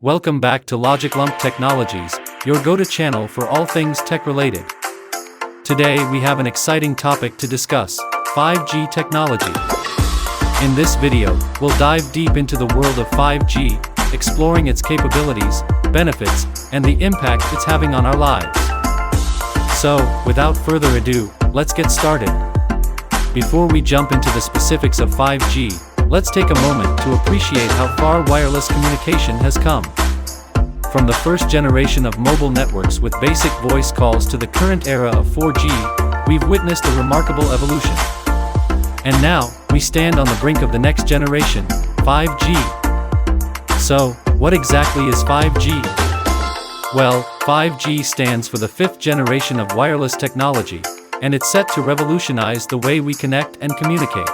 Welcome back to LogiClump Technologies, your go-to channel for all things tech-related. Today we have an exciting topic to discuss: 5G technology. In this video, we'll dive deep into the world of 5G, exploring its capabilities, benefits, and the impact it's having on our lives. So, without further ado, let's get started. Before we jump into the specifics of 5G, let's take a moment to appreciate how far wireless communication has come. From the first generation of mobile networks with basic voice calls to the current era of 4G, we've witnessed a remarkable evolution. And now, we stand on the brink of the next generation, 5G. So, what exactly is 5G? Well, 5G stands for the fifth generation of wireless technology, and it's set to revolutionize the way we connect and communicate.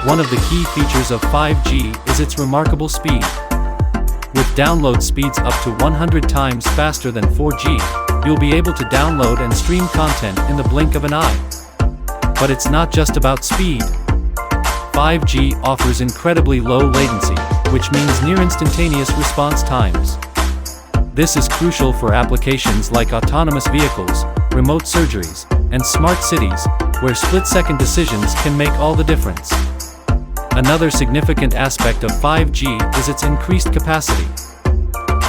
One of the key features of 5G is its remarkable speed. With download speeds up to 100 times faster than 4G, you'll be able to download and stream content in the blink of an eye. But it's not just about speed. 5G offers incredibly low latency, which means near instantaneous response times. This is crucial for applications like autonomous vehicles, remote surgeries, and smart cities, where split-second decisions can make all the difference. Another significant aspect of 5G is its increased capacity.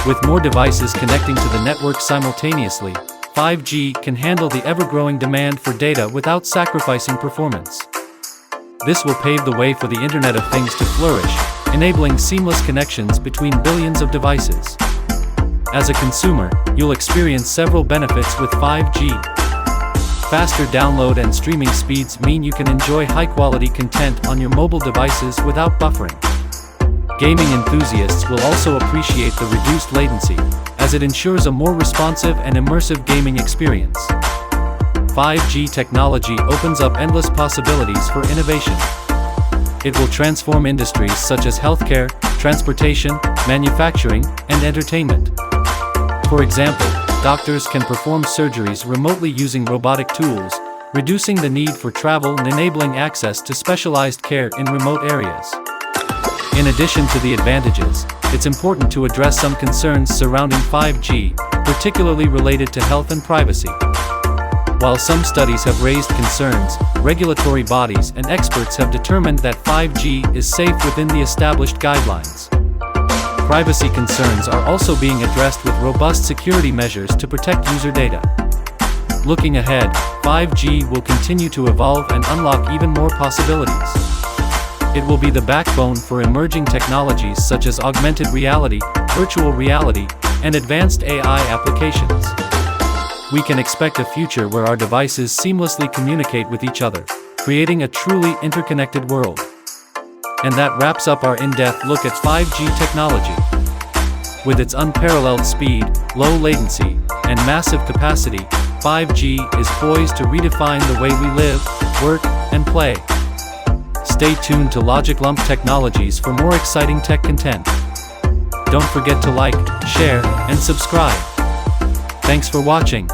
With more devices connecting to the network simultaneously, 5G can handle the ever-growing demand for data without sacrificing performance. This will pave the way for the Internet of Things to flourish, enabling seamless connections between billions of devices. As a consumer, you'll experience several benefits with 5G. Faster download and streaming speeds mean you can enjoy high-quality content on your mobile devices without buffering. Gaming enthusiasts will also appreciate the reduced latency, as it ensures a more responsive and immersive gaming experience. 5G technology opens up endless possibilities for innovation. It will transform industries such as healthcare, transportation, manufacturing, and entertainment. For example, doctors can perform surgeries remotely using robotic tools, reducing the need for travel and enabling access to specialized care in remote areas. In addition to the advantages, it's important to address some concerns surrounding 5G, particularly related to health and privacy. While some studies have raised concerns, regulatory bodies and experts have determined that 5G is safe within the established guidelines. Privacy concerns are also being addressed with robust security measures to protect user data. Looking ahead, 5G will continue to evolve and unlock even more possibilities. It will be the backbone for emerging technologies such as augmented reality, virtual reality, and advanced AI applications. We can expect a future where our devices seamlessly communicate with each other, creating a truly interconnected world. And that wraps up our in-depth look at 5G technology. With its unparalleled speed, low latency, and massive capacity, 5G is poised to redefine the way we live, work, and play. Stay tuned to LogiClump Technologies for more exciting tech content. Don't forget to like, share, and subscribe. Thanks for watching.